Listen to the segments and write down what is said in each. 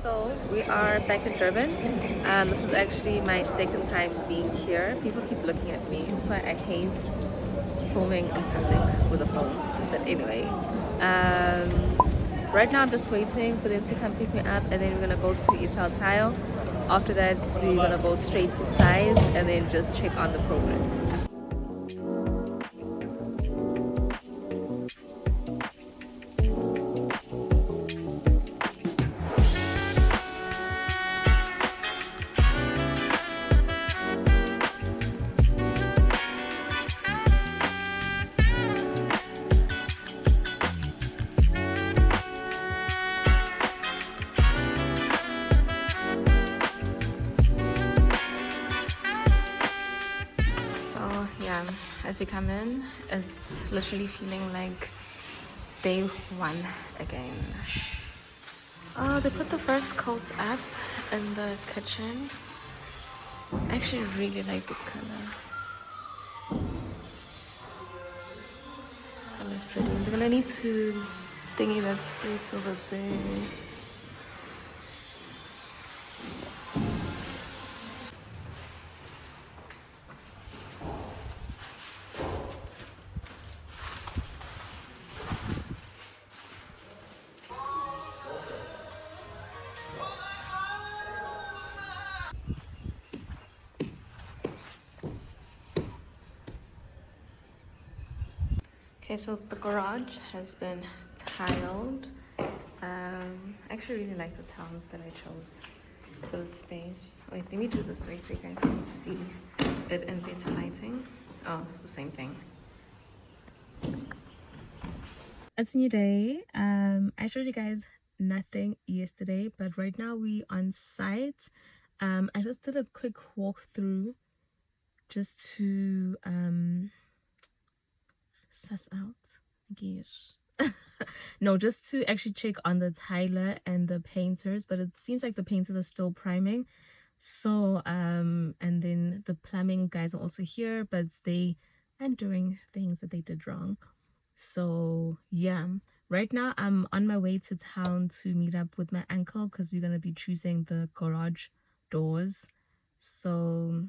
So we are back in Durban. This is actually my second time being here. People keep looking at me. That's why I hate filming in public with a phone. But anyway, right now I'm just waiting for them to come pick me up, and then we're gonna go to Ital Tile. After that, we're gonna go straight to sides and then just check on the progress. So yeah, as we come in, it's literally feeling like day one again. Oh, they put the first coat up in the kitchen. I actually really like this color. This color is pretty. They're gonna need to thingy that space over there. Okay, so the garage has been tiled. I actually really like the tiles that I chose for the space. Wait, let me do this way so you guys can see it in better lighting. Oh, the same thing. It's a new day. I showed you guys nothing yesterday, but right now we on site. I just did a quick walkthrough just to suss out, I guess. No, just to actually check on the tiler and the painters, but it seems like the painters are still priming. So and then the plumbing guys are also here, but they are doing things that they did wrong. So yeah, right now I'm on my way to town to meet up with my uncle because we're gonna be choosing the garage doors. So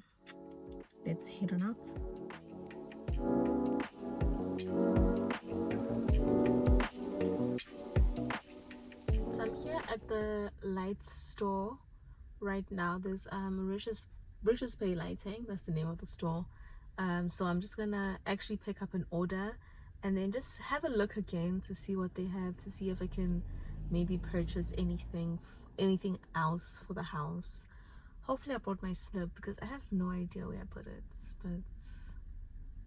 let's head on out. So I'm here at the light store right now. There's Rich's Bay Lighting, that's the name of the store. So I'm just gonna actually pick up an order and then just have a look again to see what they have, to see if I can maybe purchase anything else for the house. Hopefully I brought my slip because I have no idea where I put it, but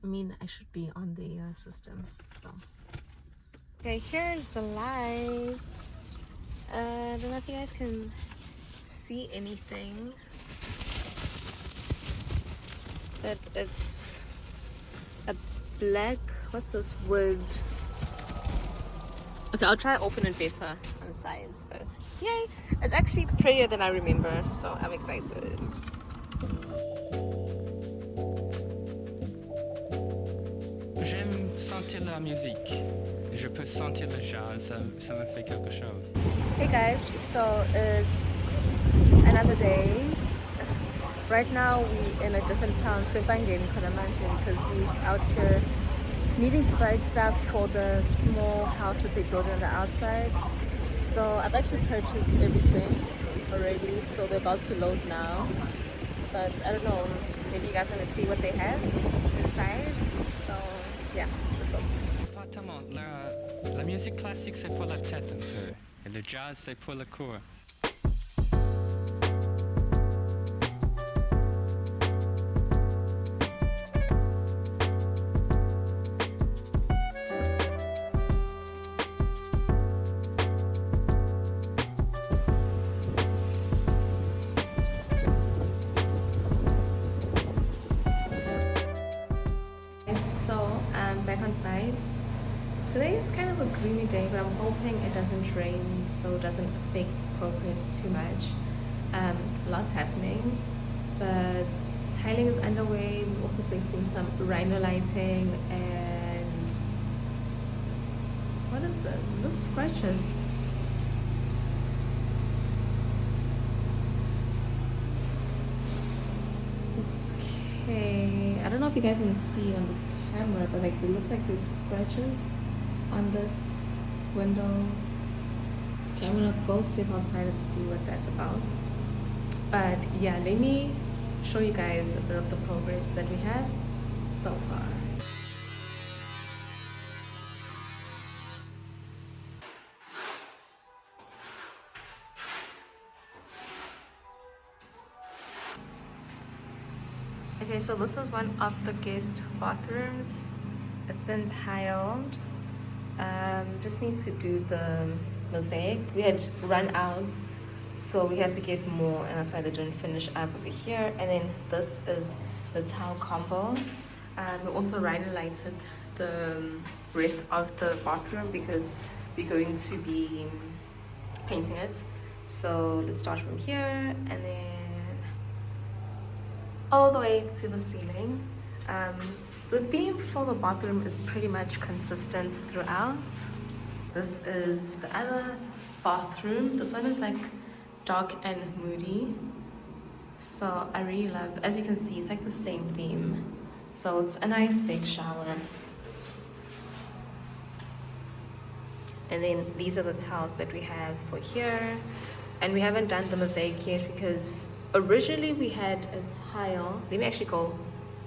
I mean I should be on the system. So okay, here's the light. I don't know if you guys can see anything, but it's a black, what's this, wood. Okay, I'll try open it better on the sides, but yay, it's actually prettier than I remember, so I'm excited. J'aime sentir la musique. Je peux sentir le jazz, ça me fait quelque chose. Hey guys, so it's another day. Right now we're in a different town, Sepangeni, Mountain, because we're out here needing to buy stuff for the small house that they built on the outside. So I've actually purchased everything already, so they're about to load now. But I don't know, maybe you guys want to see what they have inside. So yeah, let's go. Exactement. La musique classique, c'est pour la tête un peu. Et le jazz, c'est pour le corps. So I'm back on site. Today is kind of a gloomy day, but I'm hoping it doesn't rain so it doesn't affect progress too much. Lots happening, but tiling is underway. We're also fixing some rhino lighting, and what is this? Is this scratches? if you guys can see on the camera, but like it looks like there's scratches on this window. Okay, I'm gonna go step outside and see what that's about. But yeah, let me show you guys a bit of the progress that we have so far. Okay, so this is one of the guest bathrooms. It's been tiled. Just need to do the mosaic. We had run out, so we had to get more, and that's why they didn't finish up over here. And then this is the tile combo. We also rhino lighted the rest of the bathroom because we're going to be painting it. So let's start from here and then all the way to the ceiling. The theme for the bathroom is pretty much consistent throughout. This is the other bathroom. This one is like dark and moody. So I really love, as you can see, it's like the same theme. So it's a nice big shower. And then these are the tiles that we have for here. And we haven't done the mosaic yet because originally we had a tile. Let me actually go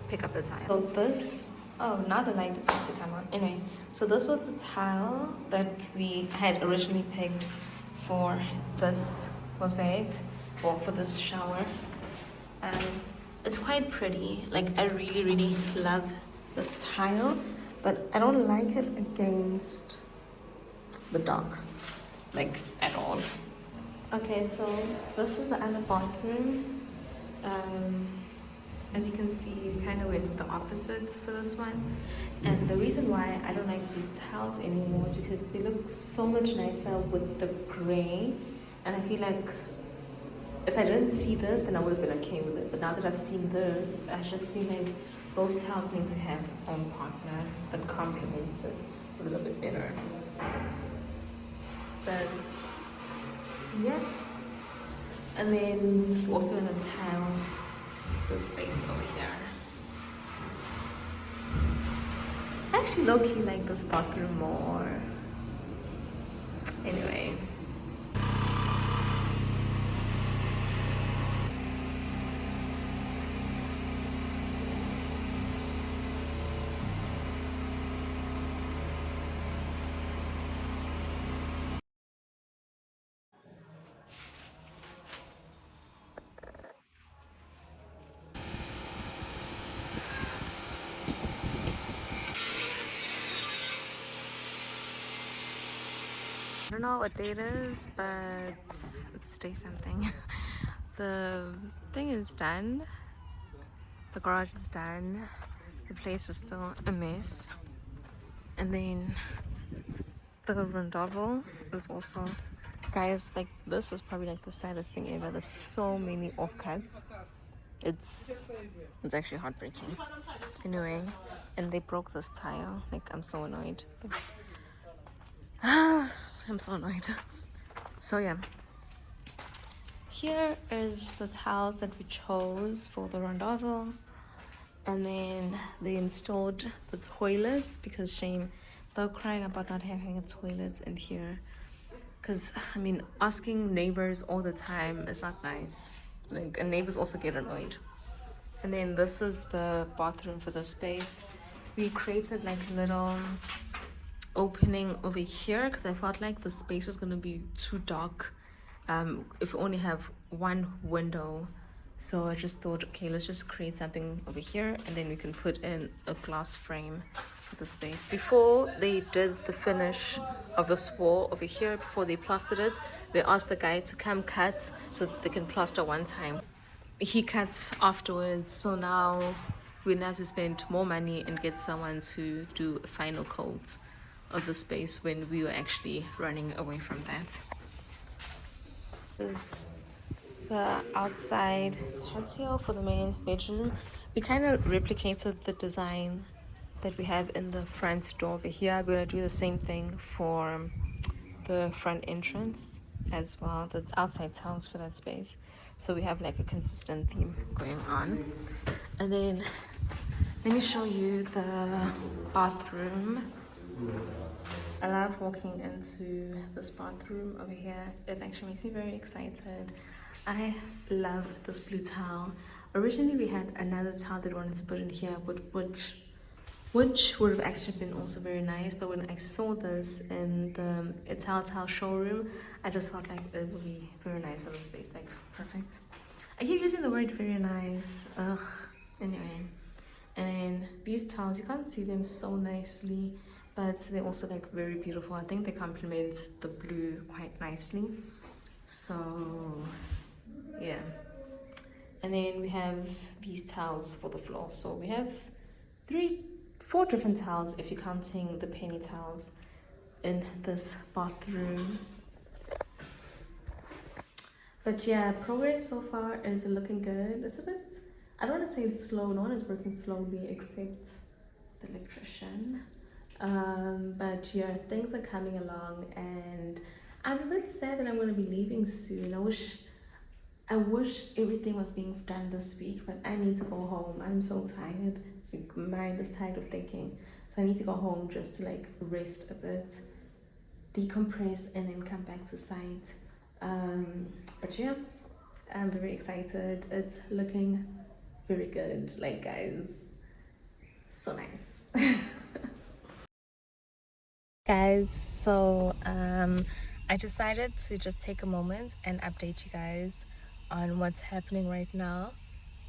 pick up the tile. So this, oh, now the light decides to come on. Anyway, so this was the tile that we had originally picked for this mosaic, or for this shower. It's quite pretty. Like, I really, really love this tile, but I don't like it against the dark, like, at all. Okay, so this is the other bathroom. As you can see, we kind of went with the opposite for this one. And the reason why I don't like these tiles anymore is because they look so much nicer with the gray. And I feel like if I didn't see this, then I would have been okay with it. But now that I've seen this, I just feel like those tiles need to have its own partner that complements it a little bit better. But yeah. And then also in a tile the space over here. I actually low-key like this bathroom more. Anyway. I don't know what day it is, but it's day something. The thing is done. The garage is done. The place is still a mess. And then the rondovel is also, guys, like this is probably like the saddest thing ever. There's so many offcuts. It's actually heartbreaking. Anyway, and they broke this tile. Like, I'm so annoyed. I'm so annoyed. So yeah, here is the tiles that we chose for the rondovel. And then they installed the toilets because shame, they're crying about not having a toilet in here. Because, I mean, asking neighbors all the time is not nice. Like, and neighbors also get annoyed. And then this is the bathroom for the space. We created like a little opening over here because I felt like the space was going to be too dark if we only have one window. So I just thought, okay, let's just create something over here and then we can put in a glass frame for the space. Before they did the finish of this wall over here, before they plastered it, they asked the guy to come cut so that they can plaster one time. He cut afterwards, so now we have to spend more money and get someone to do a final coat of the space when we were actually running away from that. This is the outside patio for the main bedroom. We kind of replicated the design that we have in the front door over here. We're gonna do the same thing for the front entrance as well, the outside tiles for that space, so we have like a consistent theme going on. And then Let me show you the bathroom. I love walking into this bathroom over here. It actually makes me very excited. I love this blue towel. Originally we had another towel that we wanted to put in here, but which would have actually been also very nice, but when I saw this in the Towel showroom, I just felt like it would be very nice for the space, like perfect. I keep using the word very nice. Ugh. Anyway, and these towels, you can't see them so nicely, but they're also like very beautiful. I think they complement the blue quite nicely. So yeah. And then we have these towels for the floor. So we have four different towels if you're counting the penny towels in this bathroom. But yeah, progress so far is looking good. It's a bit, I don't want to say it's slow. No one is working slowly except the electrician. But yeah, things are coming along, and I'm a bit sad that I'm going to be leaving soon. I wish everything was being done this week, but I need to go home. I'm so tired. My mind is tired of thinking. So I need to go home just to like rest a bit, decompress, and then come back to site. But yeah, I'm very excited. It's looking very good. Like, guys, so nice. Guys, so I decided to just take a moment and update you guys on what's happening right now.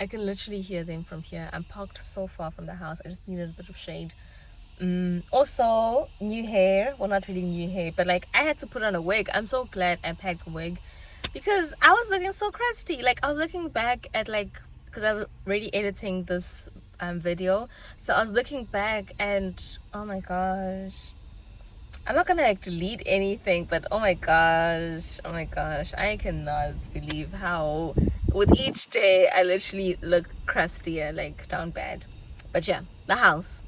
I can literally hear them from here. I'm parked so far from the house. I just needed a bit of shade. Also, new hair. Well, not really new hair, but like I had to put on a wig. I'm so glad I packed a wig because I was looking so crusty. Like, I was looking back at like, because I was already editing this video, so I was looking back and oh my gosh, I'm not gonna like delete anything, but oh my gosh, I cannot believe how with each day I literally look crustier, like down bad. But yeah, the house,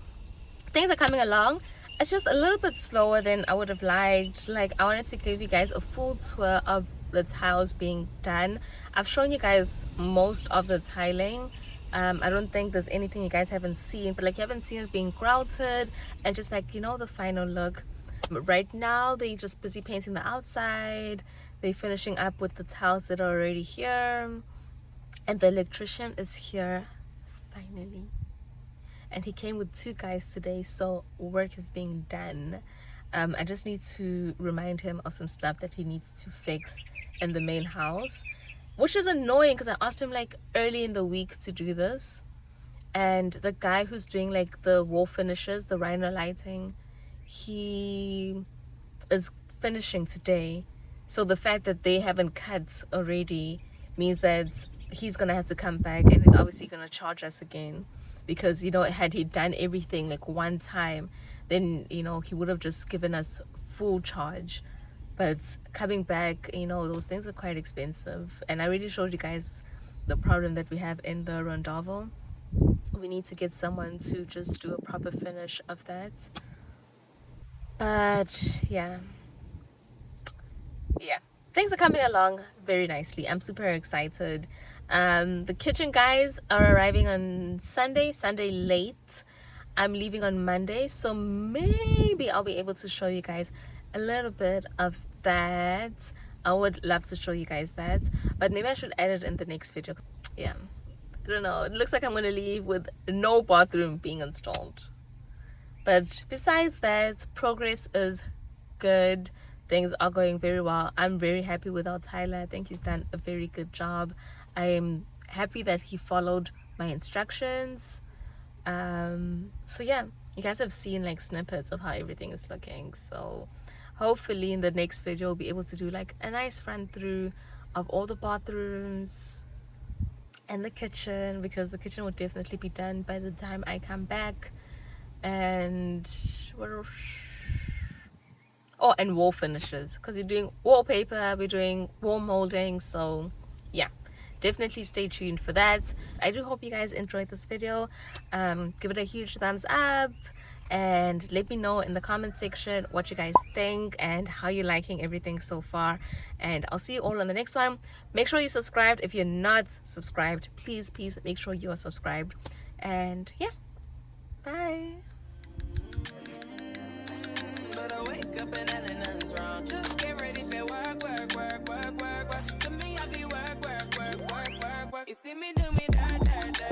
things are coming along. It's just a little bit slower than I would have liked. Like, I wanted to give you guys a full tour of the tiles being done. I've shown you guys most of the tiling. I don't think there's anything you guys haven't seen, but like, you haven't seen it being grouted and just like, you know, the final look. But right now they're just busy painting the outside. They're finishing up with the tiles that are already here, and the electrician is here finally, and he came with 2 guys today, so work is being done. I just need to remind him of some stuff that he needs to fix in the main house, which is annoying because I asked him like early in the week to do this, and the guy who's doing like the wall finishes, the rhino lighting, he is finishing today. So the fact that they haven't cut already means that he's gonna have to come back, and he's obviously gonna charge us again, because, you know, had he done everything like one time, then, you know, he would have just given us full charge. But coming back, you know, those things are quite expensive, and I already showed you guys the problem that we have in the rondovel. We need to get someone to just do a proper finish of that. But yeah, things are coming along very nicely. I'm super excited. The kitchen guys are arriving on Sunday late. I'm leaving on Monday, so maybe I'll be able to show you guys a little bit of that. I would love to show you guys that, but maybe I should add it in the next video. Yeah, I don't know, it looks like I'm gonna leave with no bathroom being installed. But besides that, progress is good. Things are going very well. I'm very happy with our Tyler. I think he's done a very good job. I am happy that he followed my instructions. So yeah, you guys have seen like snippets of how everything is looking. So hopefully in the next video we'll be able to do like a nice run through of all the bathrooms and the kitchen, because the kitchen will definitely be done by the time I come back. And what else? Oh, and wall finishes, because we're doing wallpaper, we're doing wall molding. So yeah, definitely stay tuned for that. I do hope you guys enjoyed this video. Give it a huge thumbs up, and let me know in the comment section what you guys think and how you're liking everything so far. And I'll see you all on the next one. Make sure you're subscribed. If you're not subscribed, please make sure you are subscribed. And yeah, Bye. But I wake up and nothing's wrong. Just get ready for work, work, work, work, work, work. To me, I be work, work, work, work, work, work. You see me do me dirt, dirt, dirt.